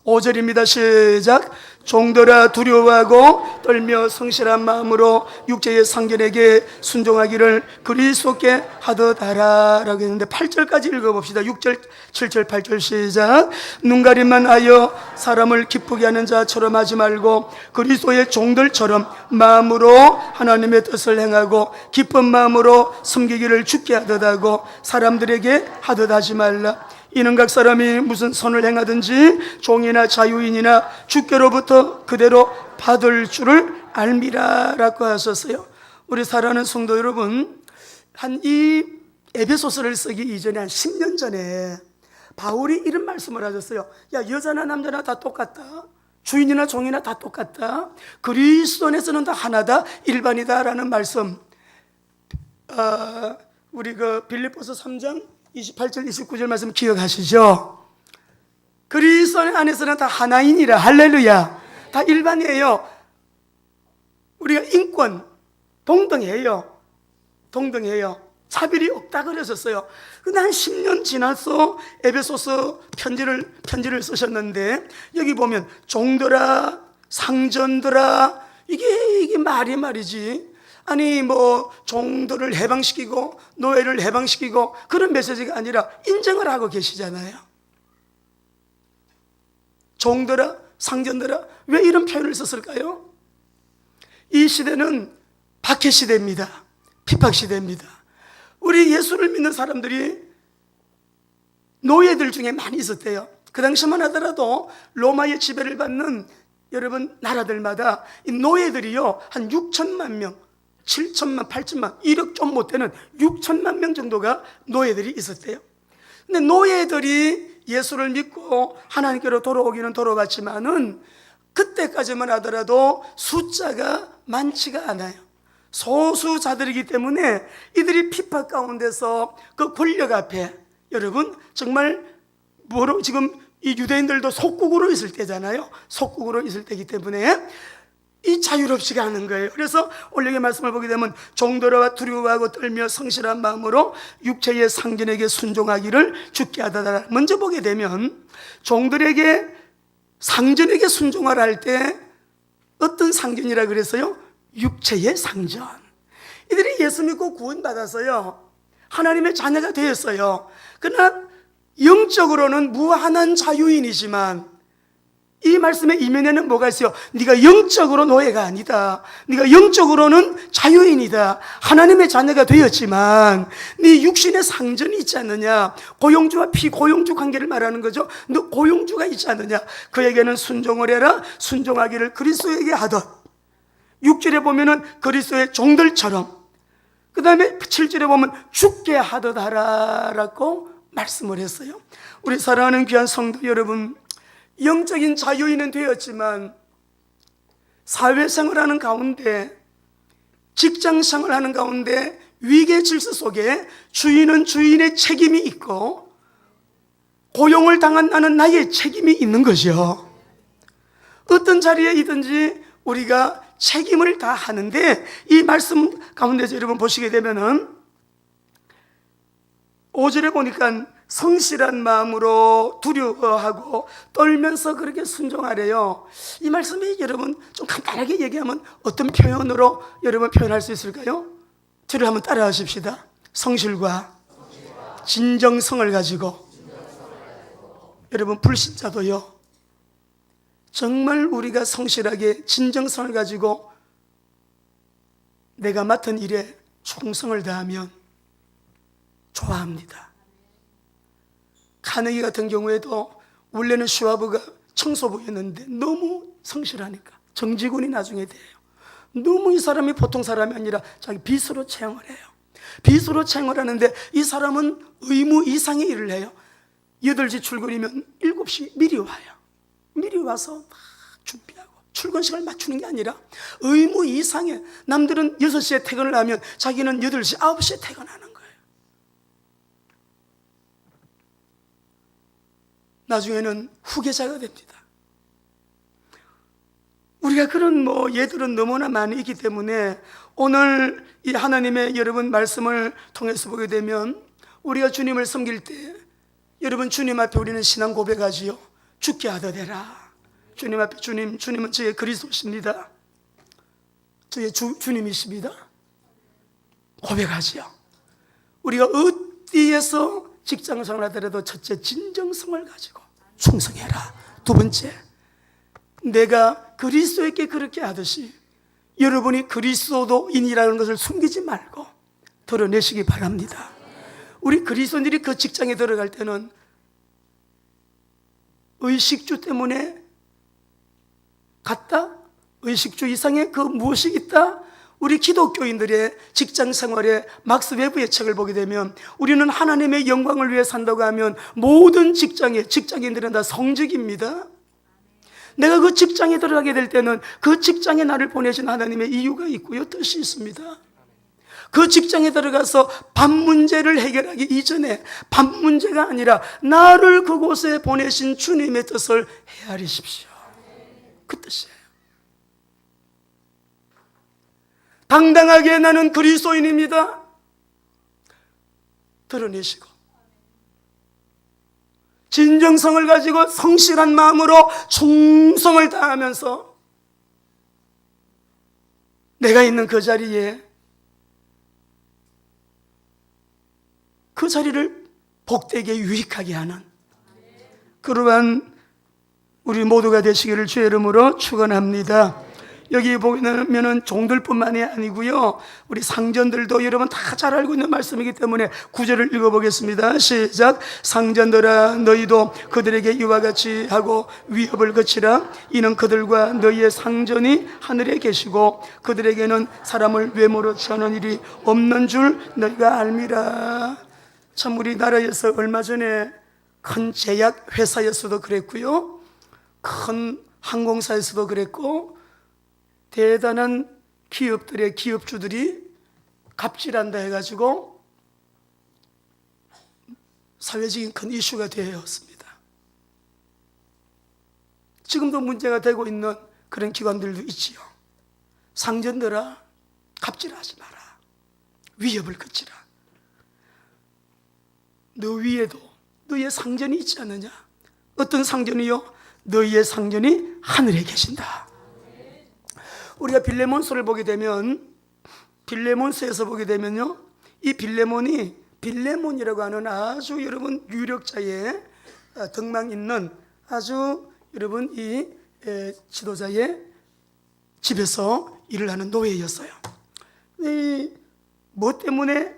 5절입니다. 시작. 종들아 두려워하고 떨며 성실한 마음으로 육체의 상견에게 순종하기를 그리스도께 하듯 하라 라고 했는데 8절까지 읽어봅시다. 6절, 7절, 8절 시작. 눈가림만 하여 사람을 기쁘게 하는 자처럼 하지 말고 그리스도의 종들처럼 마음으로 하나님의 뜻을 행하고 기쁜 마음으로 섬기기를 주께 하듯 하고 사람들에게 하듯 하지 말라. 이는 각 사람이 무슨 선을 행하든지 종이나 자유인이나 주께로부터 그대로 받을 줄을 알미라 라고 하셨어요. 우리 사랑하는 성도 여러분, 한 이 에베소서를 쓰기 이전에 한 10년 전에 바울이 이런 말씀을 하셨어요. 야, 여자나 남자나 다 똑같다. 주인이나 종이나 다 똑같다. 그리스도 안에서는 다 하나다, 일반이다 라는 말씀. 우리 그 빌립보서 3장 28절 29절 말씀 기억하시죠? 그리스도 안에서는 다 하나이니라. 할렐루야. 다 일반이에요. 우리가 인권 동등해요. 동등해요. 차별이 없다 그러셨어요. 근데 한 10년 지나서 에베소서 편지를 쓰셨는데 여기 보면 종들아, 상전들아, 이게 말이지. 아니 뭐 종들을 해방시키고 노예를 해방시키고 그런 메시지가 아니라 인정을 하고 계시잖아요. 종들아, 상전들아, 왜 이런 표현을 썼을까요? 이 시대는 박해 시대입니다. 핍박 시대입니다. 우리 예수를 믿는 사람들이 노예들 중에 많이 있었대요. 그 당시만 하더라도 로마의 지배를 받는 여러분 나라들마다 이 노예들이요 한 6천만 명, 7천만, 8천만, 1억 좀 못 되는 6천만 명 정도가 노예들이 있었대요. 근데 노예들이 예수를 믿고 하나님께로 돌아오기는 돌아왔지만은 그때까지만 하더라도 숫자가 많지가 않아요. 소수자들이기 때문에 이들이 핍박 가운데서 그 권력 앞에, 여러분 정말 지금 이 유대인들도 속국으로 있을 때잖아요. 속국으로 있을 때이기 때문에 이 자유롭지가 않은 거예요. 그래서 오늘 여기 말씀을 보게 되면 종들아 두려워하고 떨며 성실한 마음으로 육체의 상전에게 순종하기를 주께 하다라. 먼저 보게 되면 종들에게 상전에게 순종하라 할 때 어떤 상전이라 그랬어요? 육체의 상전. 이들이 예수 믿고 구원받아서요 하나님의 자녀가 되었어요. 그러나 영적으로는 무한한 자유인이지만 이 말씀의 이면에는 뭐가 있어요? 네가 영적으로 노예가 아니다. 네가 영적으로는 자유인이다. 하나님의 자녀가 되었지만 네 육신의 상전이 있지 않느냐. 고용주와 피고용주 관계를 말하는 거죠. 너 고용주가 있지 않느냐. 그에게는 순종을 해라. 순종하기를 그리스도에게 하듯. 6절에 보면은 그리스도의 종들처럼, 그 다음에 7절에 보면 죽게 하듯 하라라고 말씀을 했어요. 우리 사랑하는 귀한 성도 여러분, 영적인 자유인은 되었지만 사회생활하는 가운데, 직장생활하는 가운데 위계 질서 속에 주인은 주인의 책임이 있고 고용을 당한 나는 나의 책임이 있는 거죠. 어떤 자리에 있든지 우리가 책임을 다 하는데, 이 말씀 가운데서 여러분 보시게 되면은 5절에 보니까 성실한 마음으로 두려워하고 떨면서 그렇게 순종하래요. 이 말씀이 여러분 좀 간단하게 얘기하면 어떤 표현으로 여러분 표현할 수 있을까요? 저를 한번 따라 하십시다. 성실과 진정성을 가지고. 여러분 불신자도요, 정말 우리가 성실하게 진정성을 가지고 내가 맡은 일에 충성을 다하면 좋아합니다. 카네기 같은 경우에도 원래는 슈와브가 청소부였는데 너무 성실하니까 정직원이 나중에 돼요. 너무 이 사람이 보통 사람이 아니라 자기 비서로 채용을 해요. 비서로 채용을 하는데 이 사람은 의무 이상의 일을 해요. 8시 출근이면 7시 미리 와요. 미리 와서 막 준비하고 출근 시간을 맞추는 게 아니라 의무 이상의, 남들은 6시에 퇴근을 하면 자기는 8시, 9시에 퇴근하는 거예요. 나중에는 후계자가 됩니다. 우리가 그런 예들은 너무나 많이 있기 때문에 오늘 이 하나님의 여러분 말씀을 통해서 보게 되면 우리가 주님을 섬길 때 여러분 주님 앞에 우리는 신앙 고백하지요. 죽게 하다 되라. 주님 앞에 주님은 저의 그리스도십니다. 저의 주님이십니다. 고백하지요. 우리가 어디에서 직장생활 하더라도 첫째 진정성을 가지고 충성해라. 두 번째, 내가 그리스도에게 그렇게 하듯이 여러분이 그리스도인이라는 것을 숨기지 말고 드러내시기 바랍니다. 우리 그리스도인들이 그 직장에 들어갈 때는 의식주 때문에 갔다? 의식주 이상의 그 무엇이 있다? 우리 기독교인들의 직장 생활에 막스 웨브의 책을 보게 되면 우리는 하나님의 영광을 위해 산다고 하면 모든 직장인들은 다 성직입니다. 내가 그 직장에 들어가게 될 때는 그 직장에 나를 보내신 하나님의 이유가 있고요, 뜻이 있습니다. 그 직장에 들어가서 밥 문제를 해결하기 이전에, 밥 문제가 아니라 나를 그곳에 보내신 주님의 뜻을 헤아리십시오. 그 뜻이에요. 당당하게 나는 그리스도인입니다. 드러내시고 진정성을 가지고 성실한 마음으로 충성을 다하면서 내가 있는 그 자리에 그 자리를 복되게 유익하게 하는 그러한 우리 모두가 되시기를 주의 이름으로 축원합니다. 여기 보면은 종들뿐만이 아니고요, 우리 상전들도 여러분 다 잘 알고 있는 말씀이기 때문에 9절을 읽어보겠습니다. 시작. 상전들아 너희도 그들에게 이와 같이 하고 위협을 거치라. 이는 그들과 너희의 상전이 하늘에 계시고 그들에게는 사람을 외모로 취하는 일이 없는 줄 너희가 알미라. 참 우리나라에서 얼마 전에 큰 제약 회사에서도 그랬고요, 큰 항공사에서도 그랬고, 대단한 기업들의 기업주들이 갑질한다 해가지고 사회적인 큰 이슈가 되었습니다. 지금도 문제가 되고 있는 그런 기관들도 있지요. 상전들아 갑질하지 마라. 위협을 거치라. 너 위에도 너희의 상전이 있지 않느냐? 어떤 상전이요? 너희의 상전이 하늘에 계신다. 우리가 빌레몬서를 보게 되면, 빌레몬서에서 보게 되면요, 이 빌레몬이라고 하는 아주 여러분 유력자의 덕망 있는 아주 여러분 이 지도자의 집에서 일을 하는 노예였어요. 뭐 때문에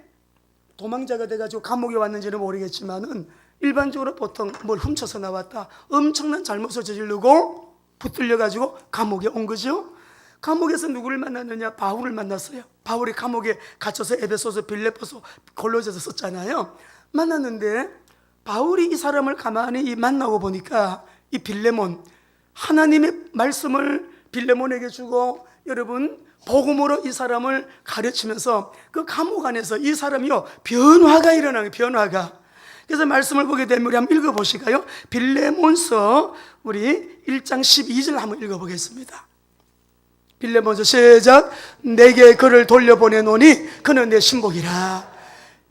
도망자가 돼가지고 감옥에 왔는지는 모르겠지만은 일반적으로 보통 뭘 훔쳐서 나왔다, 엄청난 잘못을 저지르고 붙들려가지고 감옥에 온 거죠. 감옥에서 누구를 만났느냐? 바울을 만났어요. 바울이 감옥에 갇혀서 에베소서, 빌립보서, 골로새서 썼잖아요. 만났는데 바울이 이 사람을 가만히 만나고 보니까 이 빌레몬, 하나님의 말씀을 빌레몬에게 주고 여러분 복음으로 이 사람을 가르치면서 그 감옥 안에서 이 사람이요 변화가 일어나요. 변화가. 그래서 말씀을 보게 되면 우리 한번 읽어보실까요? 빌레몬서 우리 1장 12절 한번 읽어보겠습니다. 빌레몬서 시작. 내게 그를 돌려보내노니 그는 내 신복이라.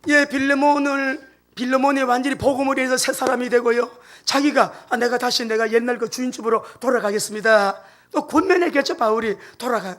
예, 빌레몬이 완전히 복음을 위해서 새 사람이 되고요, 자기가 내가 다시 내가 옛날 그 주인집으로 돌아가겠습니다. 또 권면했겠죠. 바울이 돌아가,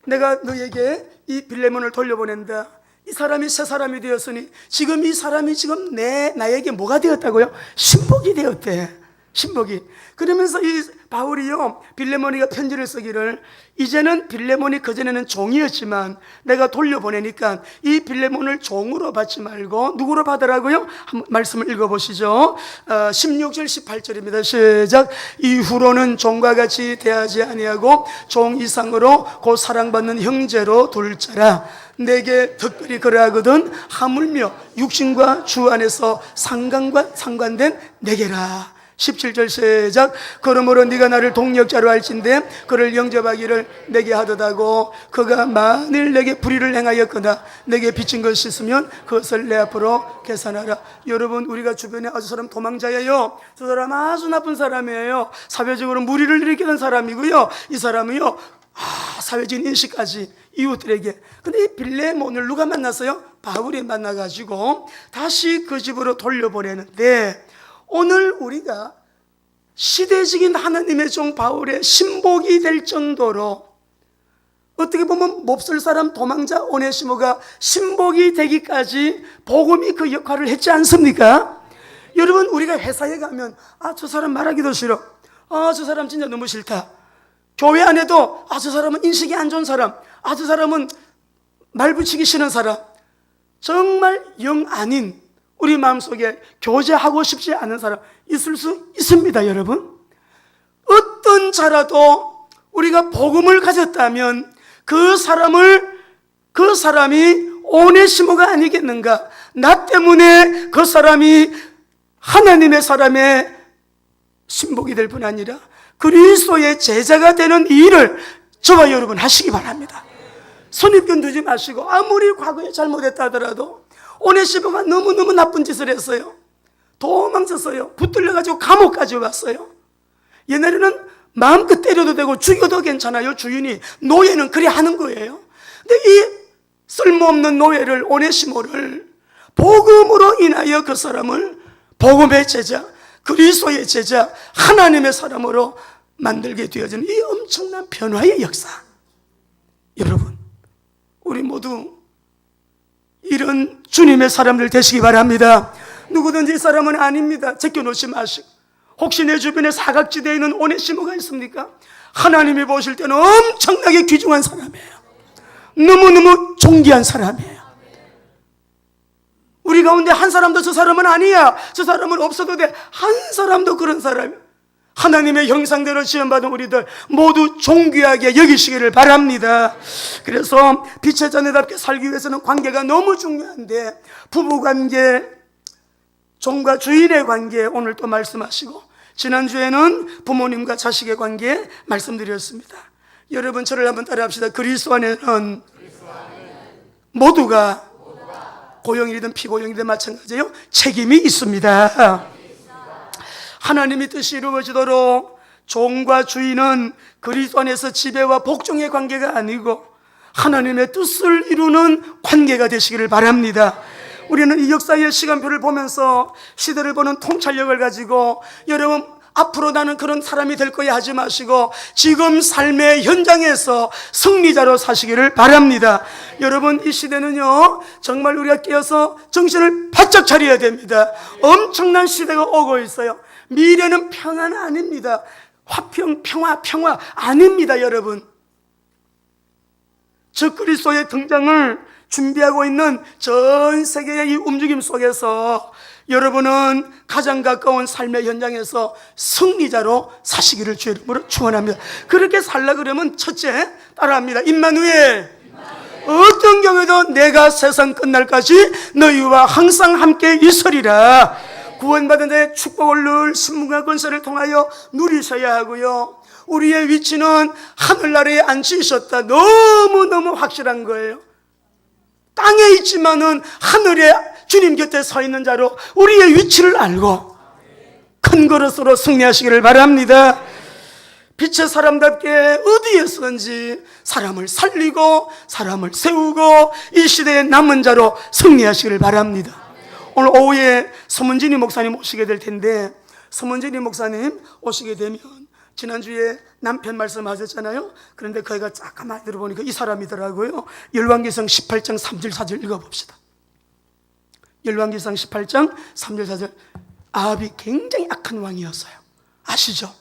내가 너에게 이 빌레몬을 돌려보낸다. 이 사람이 새 사람이 되었으니 지금 이 사람이 지금 나에게 뭐가 되었다고요? 신복이 되었대. 신복이. 그러면서 이 바울이요 빌레몬이가 편지를 쓰기를, 이제는 빌레몬이 그전에는 종이었지만 내가 돌려보내니까 이 빌레몬을 종으로 받지 말고 누구로 받으라고요? 한번 말씀을 읽어보시죠. 16절 18절입니다 시작. 이후로는 종과 같이 대하지 아니하고 종 이상으로 곧 사랑받는 형제로 둘 자라. 내게 특별히 그러하거든 하물며 육신과 주 안에서 상관된 내게라. 17절 시작. 그러므로 네가 나를 동력자로 할진대 그를 영접하기를 내게 하듯하고 그가 만일 내게 불의를 행하였거나 내게 빚진 것이 있으면 그것을 내 앞으로 계산하라. 여러분 우리가 주변에 아주 사람 도망자예요. 저 사람 아주 나쁜 사람이에요. 사회적으로 무리를 일으키는 사람이고요, 이 사람은요 사회적인 인식까지 이웃들에게. 근데 이 빌레몬을 누가 만났어요? 바울이 만나가지고 다시 그 집으로 돌려보내는데, 오늘 우리가 시대적인 하나님의 종 바울의 신복이 될 정도로 어떻게 보면 몹쓸 사람 도망자 오네시모가 신복이 되기까지 복음이 그 역할을 했지 않습니까? 여러분 우리가 회사에 가면 저 사람 말하기도 싫어, 저 사람 진짜 너무 싫다. 교회 안에도 저 사람은 인식이 안 좋은 사람, 저 사람은 말 붙이기 싫은 사람, 정말 영 아닌 우리 마음속에 교제하고 싶지 않은 사람 있을 수 있습니다. 여러분 어떤 자라도 우리가 복음을 가졌다면 그 사람이 오네시모가 아니겠는가? 나 때문에 그 사람이 하나님의 사람의 신복이 될 뿐 아니라 그리스도의 제자가 되는 일을 저와 여러분 하시기 바랍니다. 선입견 두지 마시고, 아무리 과거에 잘못했다 하더라도 오네시모가 너무너무 나쁜 짓을 했어요. 도망쳤어요. 붙들려가지고 감옥까지 왔어요. 옛날에는 마음껏 때려도 되고 죽여도 괜찮아요. 주인이. 노예는 그래 하는 거예요. 근데 이 쓸모없는 노예를, 오네시모를 복음으로 인하여 그 사람을 복음의 제자, 그리스도의 제자, 하나님의 사람으로 만들게 되어지는 이 엄청난 변화의 역사. 여러분 우리 모두 이런 주님의 사람들 되시기 바랍니다. 누구든지 이 사람은 아닙니다. 제껴놓지 마시고. 혹시 내 주변에 사각지대에 있는 오네시모가 있습니까? 하나님이 보실 때는 엄청나게 귀중한 사람이에요. 너무너무 존귀한 사람이에요. 우리 가운데 한 사람도 저 사람은 아니야, 저 사람은 없어도 돼, 한 사람도 그런 사람이에요. 하나님의 형상대로 지음받은 우리들 모두 존귀하게 여기시기를 바랍니다. 그래서 빛의 자녀답게 살기 위해서는 관계가 너무 중요한데, 부부관계, 종과 주인의 관계 오늘 또 말씀하시고, 지난주에는 부모님과 자식의 관계 말씀드렸습니다. 여러분 저를 한번 따라합시다. 그리스도 안에는 모두가 고용이든 피고용이든 마찬가지예요. 책임이 있습니다. 하나님의 뜻이 이루어지도록 종과 주인은 그리스도 안에서 지배와 복종의 관계가 아니고 하나님의 뜻을 이루는 관계가 되시기를 바랍니다. 우리는 이 역사의 시간표를 보면서 시대를 보는 통찰력을 가지고 여러분 앞으로 나는 그런 사람이 될 거야 하지 마시고 지금 삶의 현장에서 승리자로 사시기를 바랍니다. 여러분 이 시대는요 정말 우리가 깨어서 정신을 바짝 차려야 됩니다. 엄청난 시대가 오고 있어요. 미래는 평안 아닙니다. 화평, 평화 아닙니다, 여러분. 적그리스도의 등장을 준비하고 있는 전 세계의 이 움직임 속에서 여러분은 가장 가까운 삶의 현장에서 승리자로 사시기를 주의 이름으로 축원합니다. 그렇게 살라 그러면 첫째 따라합니다. 임마누엘, 어떤 경우에도 내가 세상 끝날까지 너희와 항상 함께 있으리라. 구원받은 자의 축복을 늘 신문과 권세를 통하여 누리셔야 하고요, 우리의 위치는 하늘나라에 앉으셨다, 너무너무 확실한 거예요. 땅에 있지만은 하늘에 주님 곁에 서 있는 자로 우리의 위치를 알고 큰 그릇으로 승리하시기를 바랍니다. 빛의 사람답게 어디에서든지 사람을 살리고 사람을 세우고 이 시대의 남은 자로 승리하시기를 바랍니다. 오늘 오후에 서문진이 목사님 오시게 될 텐데, 서문진이 목사님 오시게 되면 지난주에 남편 말씀하셨잖아요. 그런데 거기가 잠깐만 들어보니까 이 사람이더라고요. 열왕기상 18장 3절 4절 읽어봅시다. 열왕기상 18장 3절 4절. 아합이 굉장히 악한 왕이었어요. 아시죠?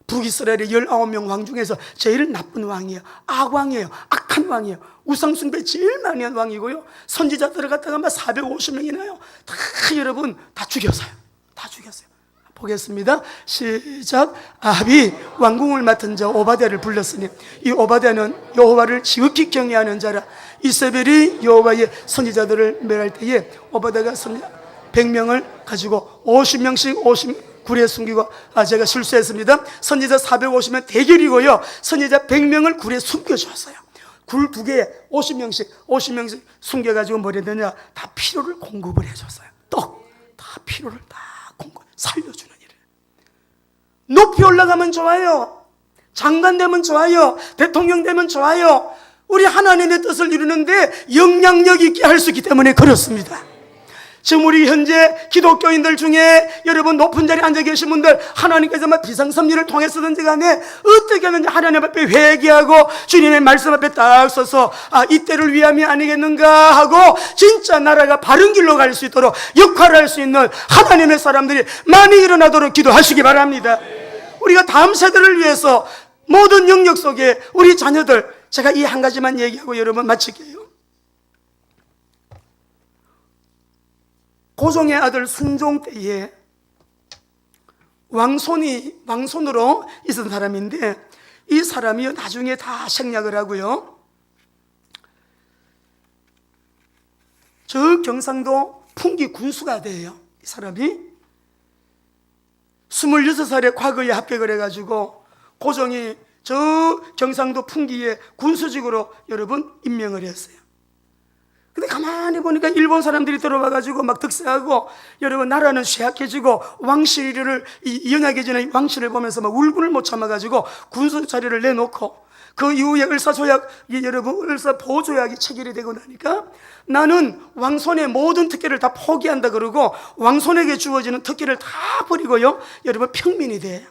북이스라엘의 19명 왕 중에서 제일 나쁜 왕이에요. 악왕이에요. 악한 왕이에요. 우상숭배 제일 많이 한 왕이고요, 선지자 들어갔다가 막 450명이나요 다 여러분 다 죽였어요. 다 죽였어요. 보겠습니다. 시작. 아합이 왕궁을 맡은 자 오바댜를 불렀으니 이 오바댜는 여호와를 지극히 경외하는 자라. 이세벨이 여호와의 선지자들을 멸할 때에 오바댜가 선지자 100명을 가지고 50명씩 50굴에 숨기고, 제가 실수했습니다. 선지자 450명 대결이고요, 선지자 100명을 굴에 숨겨주었어요. 굴 2개에 50명씩 숨겨가지고 뭘 했느냐, 다 필요를 공급을 해줬어요. 다 필요를 다 살려주는 일이에요. 높이 올라가면 좋아요, 장관 되면 좋아요, 대통령 되면 좋아요. 우리 하나님의 뜻을 이루는데 영향력 있게 할 수 있기 때문에 그렇습니다. 지금 우리 현재 기독교인들 중에 여러분 높은 자리에 앉아 계신 분들, 하나님께서 비상섭리를 통해서든지 간에 어떻게 하는지 하나님 앞에 회개하고 주님의 말씀 앞에 딱 서서 이때를 위함이 아니겠는가 하고 진짜 나라가 바른 길로 갈 수 있도록 역할을 할 수 있는 하나님의 사람들이 많이 일어나도록 기도하시기 바랍니다. 우리가 다음 세대를 위해서 모든 영역 속에 우리 자녀들, 제가 이 한 가지만 얘기하고 여러분 마칠게요. 고종의 아들 순종 때에 왕손으로 있었던 사람인데, 이 사람이 나중에 다 생략을 하고요, 저 경상도 풍기 군수가 돼요. 이 사람이 26살에 과거에 합격을 해가지고 고종이 저 경상도 풍기에 군수직으로 여러분 임명을 했어요. 근데 가만히 보니까 일본 사람들이 들어와가지고 막 득세하고 여러분 나라는 쇠약해지고 왕실을, 이 연약해지는 왕실을 보면서 막 울분을 못 참아가지고 군수 자리를 내놓고, 그 이후에 여러분 을사보호조약이 체결이 되고 나니까 나는 왕손의 모든 특혜를 다 포기한다 그러고 왕손에게 주어지는 특혜를 다 버리고요, 여러분 평민이 돼요.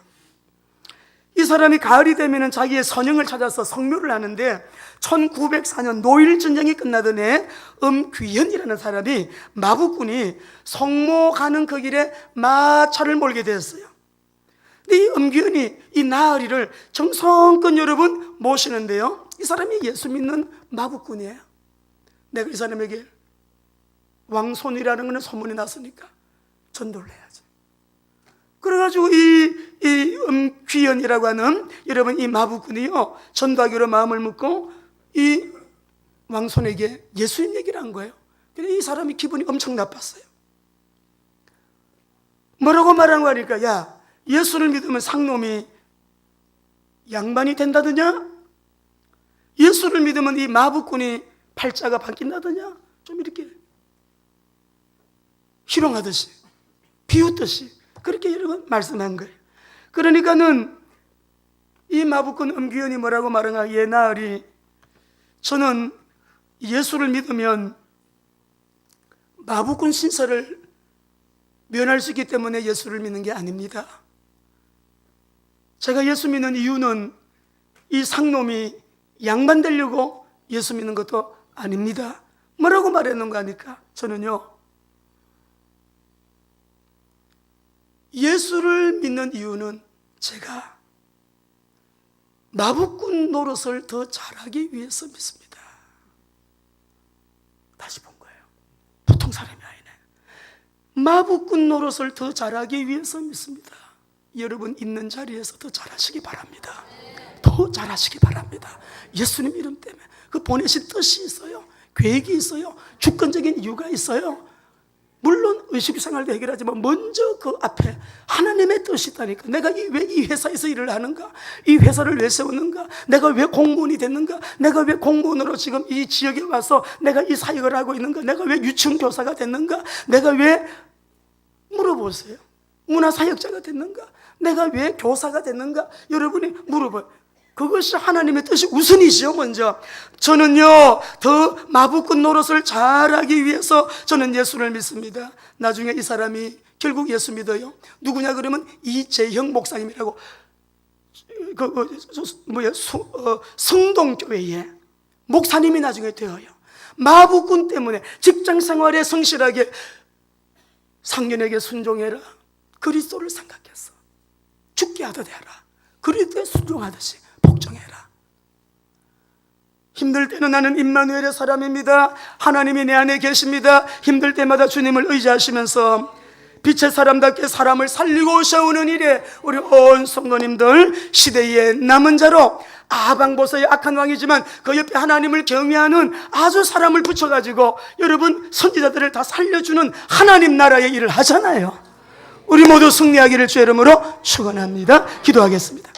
이 사람이 가을이 되면 자기의 선영을 찾아서 성묘를 하는데 1904년 노일 전쟁이 끝나던 해 엄귀현이라는 사람이 마부꾼이 성모 가는 그 길에 마차를 몰게 되었어요. 근데 이 엄귀현이 이 나으리를 정성껏 여러분 모시는데요, 이 사람이 예수 믿는 마부꾼이에요. 내가 이 사람에게 왕손이라는 것은 소문이 났으니까 전도를 해야지. 그래가지고 이 귀연이라고 하는 여러분 이 마부꾼이요, 전도하기로 마음을 먹고 이 왕손에게 예수님 얘기를 한 거예요. 근데 이 사람이 기분이 엄청 나빴어요. 뭐라고 말하는 거니까, 야, 예수를 믿으면 상놈이 양반이 된다더냐? 예수를 믿으면 이 마부꾼이 팔자가 바뀐다더냐? 좀 이렇게 희롱하듯이 비웃듯이 그렇게 여러분 말씀한 거예요. 그러니까는 이 마부꾼 엄귀현이 뭐라고 말하냐, 예 나으리, 저는 예수를 믿으면 마부꾼 신사를 면할 수 있기 때문에 예수를 믿는 게 아닙니다. 제가 예수 믿는 이유는 이 상놈이 양반 되려고 예수 믿는 것도 아닙니다. 뭐라고 말했는가 하니까, 저는요, 예수를 믿는 이유는 제가 마부꾼 노릇을 더 잘하기 위해서 믿습니다. 다시 본 거예요. 보통 사람이 아니네. 마부꾼 노릇을 더 잘하기 위해서 믿습니다. 여러분 있는 자리에서 더 잘하시기 바랍니다. 더 잘하시기 바랍니다. 예수님 이름 때문에 그 보내신 뜻이 있어요. 계획이 있어요. 주권적인 이유가 있어요. 물론 의식생활도 해결하지만 먼저 그 앞에 하나님의 뜻이 있다니까. 내가 왜 이 회사에서 일을 하는가? 이 회사를 왜 세웠는가? 내가 왜 공무원이 됐는가? 내가 왜 공무원으로 지금 이 지역에 와서 내가 이 사역을 하고 있는가? 내가 왜 유치원 교사가 됐는가? 내가 왜, 물어보세요. 문화사역자가 됐는가? 내가 왜 교사가 됐는가? 여러분이 물어봐요. 그것이 하나님의 뜻이 우선이죠. 먼저 저는요 더 마부꾼 노릇을 잘하기 위해서 저는 예수를 믿습니다. 나중에 이 사람이 결국 예수 믿어요. 누구냐 그러면 이재형 목사님이라고 성동교회에 목사님이 나중에 되어요. 마부꾼 때문에 직장생활에 성실하게 상년에게 순종해라. 그리스도를 생각했어. 죽게 하듯 해라. 그리스도에 순종하듯이 복종해라. 힘들 때는 나는 임마누엘의 사람입니다. 하나님이 내 안에 계십니다. 힘들 때마다 주님을 의지하시면서 빛의 사람답게 사람을 살리고 세우는 일에 우리 온 성도님들 시대의 남은 자로 아방보서의 악한 왕이지만 그 옆에 하나님을 경외하는 아주 사람을 붙여가지고 여러분 선지자들을 다 살려주는 하나님 나라의 일을 하잖아요. 우리 모두 승리하기를 주의 이름으로 축원합니다. 기도하겠습니다.